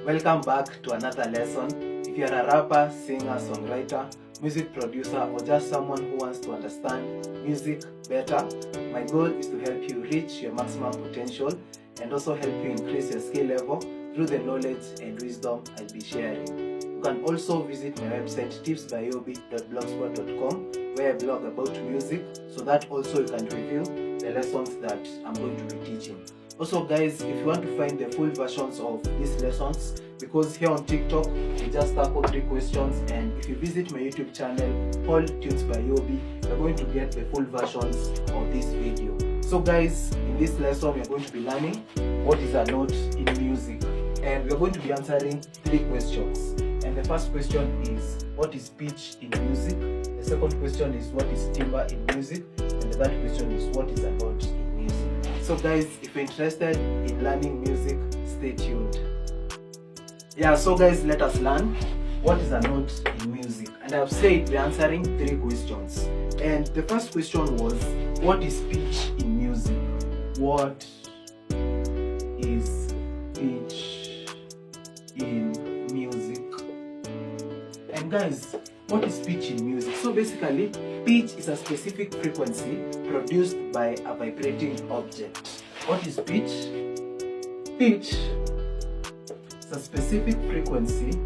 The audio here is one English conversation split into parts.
Welcome back to another lesson. If you're a rapper, singer, songwriter, music producer, or just someone who wants to understand music better, my goal is to help you reach your maximum potential and also help you increase your skill level through the knowledge and wisdom I'll be sharing. You can also visit my website tipsbyobi.blogspot.com where I blog about music, so that also you can review the lessons that I'm going to be teaching. Also guys, if you want to find the full versions of these lessons, because here on TikTok we just tackle 3 questions, and if you visit my YouTube channel called Tunes by Yobi, you're going to get the full versions of this video. So guys, in this lesson we're going to be learning what is a note in music, and we're going to be answering 3 questions. And the first question is, what is pitch in music? The second question is, what is timbre in music? And the third question is, what is a note in music? So guys, if you're interested in learning music, stay tuned. So guys, let us learn what is a note in music. And I've said we're answering 3 questions. And the first question was, what is pitch in music? What is pitch in music? And guys, what is pitch in music? So basically, pitch is a specific frequency produced by a vibrating object. What is pitch? Pitch is a specific frequency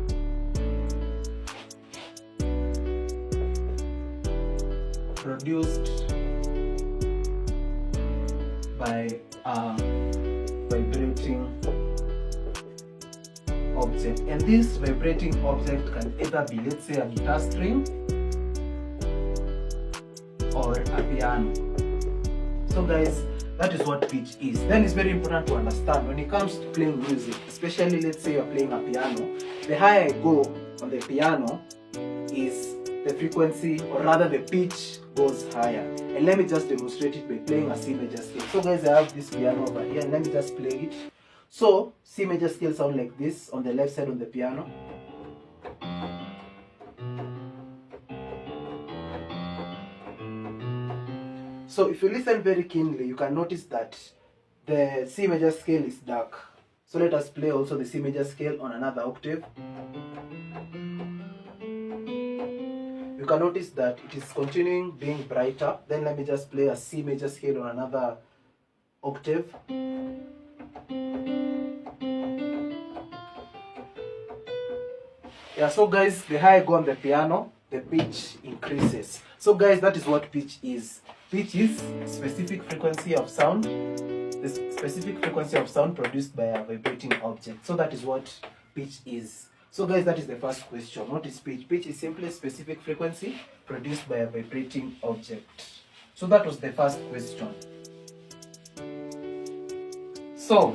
produced by a vibrating object. And this vibrating object can either be, let's say, a guitar string or a piano. So guys, that is what pitch is. Then it's very important to understand when it comes to playing music, especially let's say you're playing a piano, the higher I go on the piano is the frequency, or rather the pitch goes higher. And let me just demonstrate it by playing a C major scale. So guys, I have this piano over here, and let me just play it. So C major scale sound like this on the left side on the piano. So if you listen very keenly, you can notice that the C major scale is dark. So let us play also the C major scale on another octave. You can notice that it is continuing being brighter. Then let me just play a C major scale on another octave. So guys, the higher I go on the piano, the pitch increases. So guys, that is what pitch is. Pitch is specific frequency of sound, the specific frequency of sound produced by a vibrating object. So that is what pitch is. So guys, that is the first question. What is pitch? Pitch is simply a specific frequency produced by a vibrating object. So that was the first question. So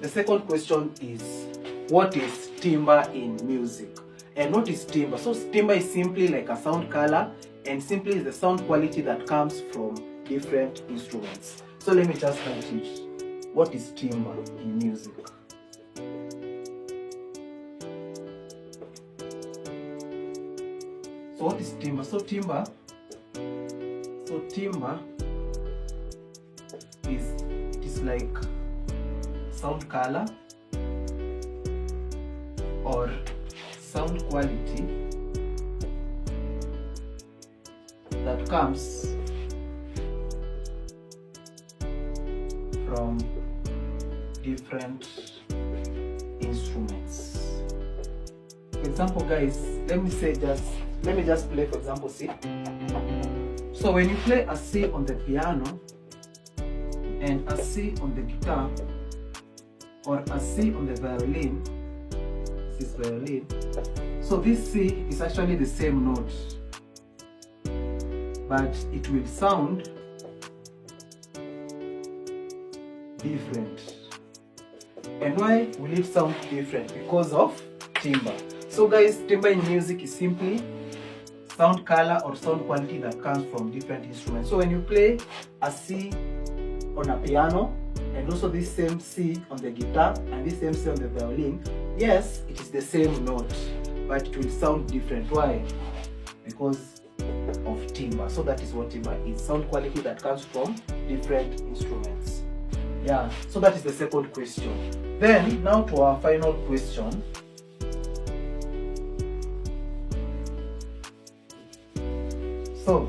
the second question is, what is timbre in music? And what is timbre? So timbre is simply like a sound color, and simply is the sound quality that comes from different instruments. So let me just write it. What is timbre in music? So what is timbre? So timbre is like sound color or sound quality that comes from different instruments. For example guys, let me just play for example C. So when you play a C on the piano and a C on the guitar or a C on the violin, this is violin, so this C is actually the same note, but it will sound different. And why will it sound different? Because of timbre. So guys, timbre in music is simply sound color or sound quality that comes from different instruments. So when you play a C on a piano, and also this same C on the guitar and this same C on the violin, yes, it is the same note, but it will sound different. Why? Because of timbre. So that is what timbre is, sound quality that comes from different instruments. So that is the second question. Then now to our final question, So,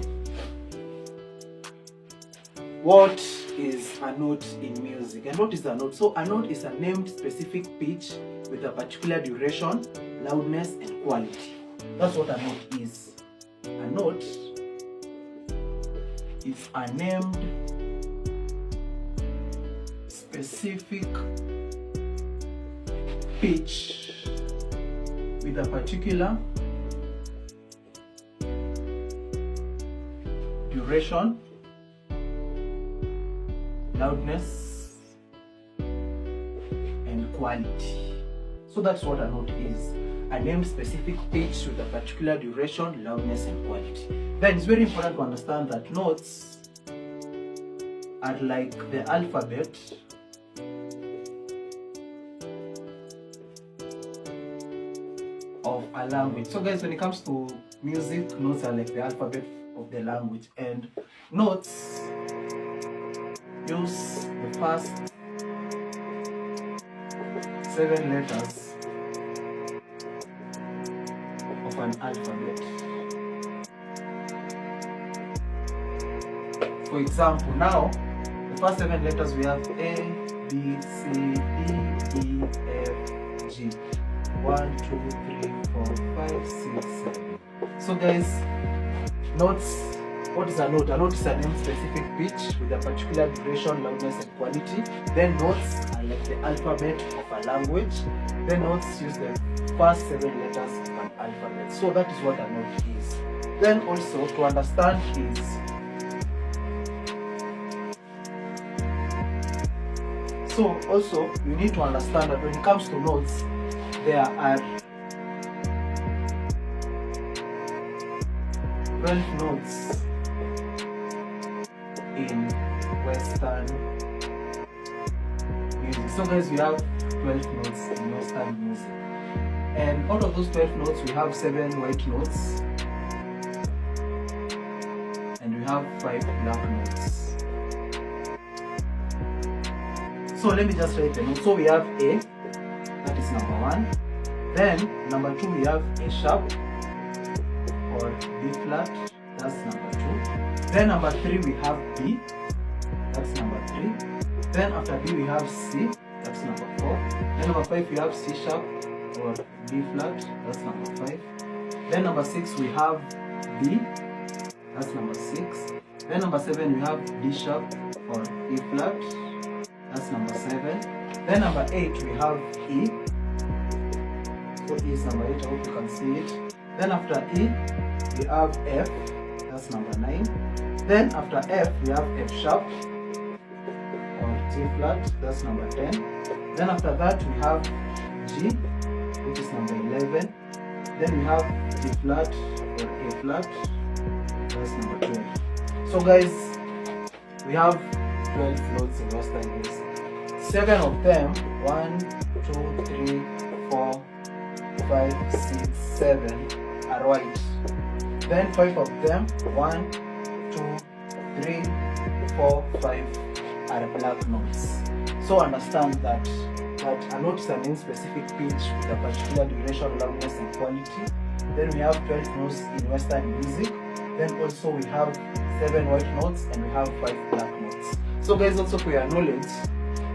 what is a note in music? And what is a note? So a note is a named specific pitch with a particular duration, loudness, and quality. That's what a note is. A note is a named specific pitch with a particular duration, loudness, and quality. So that's what a note is. A named specific pitch with a particular duration, loudness, and quality. Then it's very important to understand that notes are like the alphabet of a language. So guys, when it comes to music, notes are like the alphabet of the language, and notes use the first 7 letters of an alphabet. For example, now the first 7 letters we have A, B, C, D, E, F, G. 1, 2, 3, 4, 5, 6, 7. So guys, notes, what is a note? A note is a named specific pitch with a particular duration, loudness, and quality. Then notes are like the alphabet of a language. Then notes use the first 7 letters of an alphabet. So that is what a note is. Then also to understand is you need to understand that when it comes to notes, there are 12 notes in Western music. So guys, we have 12 notes in Western music. And out of those 12 notes, we have 7 white notes. And we have 5 black notes. So let me just write the notes. So we have A, that is number 1. Then number 2 we have A sharp or B flat, that's number 2. Then number 3 we have B, that's number 3. Then after B we have C, that's number 4. Then number 5 we have C sharp or B flat, that's number 5. Then number 6 we have D, that's number 6. Then number 7 we have D sharp or E flat, that's number 7. Then number 8 we have E. So E is number 8, I hope you can see it. Then after E we have F, that's number 9. Then after F we have F sharp or G flat, that's number 10. Then after that we have G, which is number 11. Then we have G flat or A flat, that's number 12. So guys, we have 12 notes in Western music. 7 of them, 1, 2, 3, 4, 5, 6, 7 are white. Then 5 of them, 1, 2, 3, 4, 5 are black notes. So understand that a note is a named specific pitch with a particular duration, loudness, and quality. Then we have 12 notes in Western music. Then also we have 7 white notes and we have 5 black notes. So guys, also for your knowledge,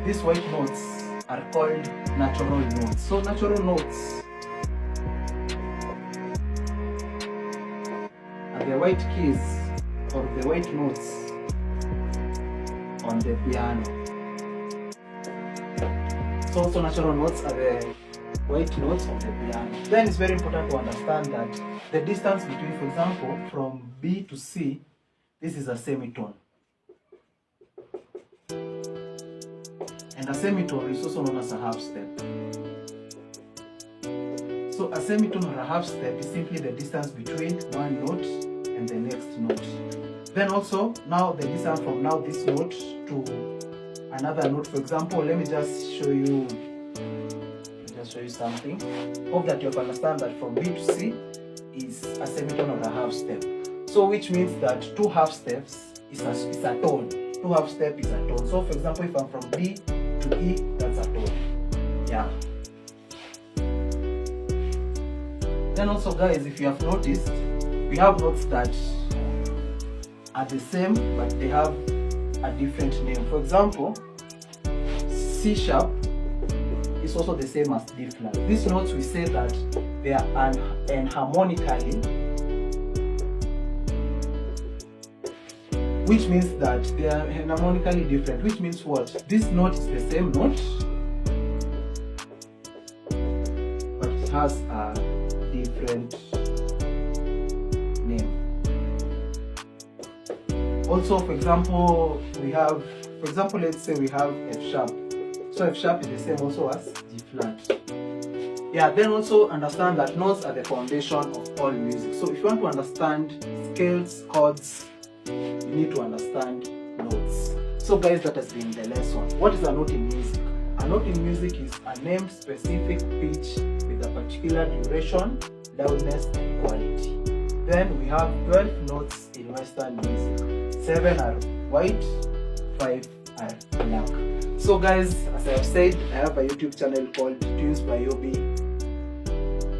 these white notes are called natural notes. So natural notes are the white keys or the white notes on the piano. So also natural notes are the white notes on the piano. Then it's very important to understand that the distance between, for example, from B to C, this is a semitone. And a semitone is also known as a half step. So a semitone or a half step is simply the distance between one note and the next note. Then also, now the distance from now this note to another note. For example, let me just show you something. Hope that you can understand that from B to C is a semitone or a half step. So which means that 2 half steps is a tone. 2 half step is a tone. So for example, if I'm from B to E, that's a tone. Yeah. Then also guys, if you have noticed, we have notes that are the same, but they have a different name. For example, C sharp is also the same as D flat. These notes, we say that they are enharmonically, which means that they are enharmonically different, which means what? This note is the same note, but it has a different name. Also, for example, let's say we have F sharp. So F sharp is the same also as D flat. Yeah, then also understand that notes are the foundation of all music. So if you want to understand scales, chords, you need to understand notes. So guys, that has been the lesson. What is a note in music? A note in music is a named specific pitch with a particular duration, loudness, and quality. Then we have 12 notes in Western music. 7 are white, 5 are black. So guys, as I have said, I have a YouTube channel called Tunes by Yobi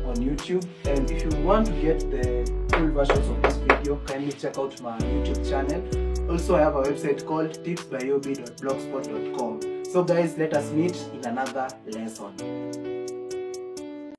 on YouTube, and if you want to get the full versions of this video, kindly check out my YouTube channel. Also, I have a website called tipsbyobi.blogspot.com. So guys, let us meet in another lesson.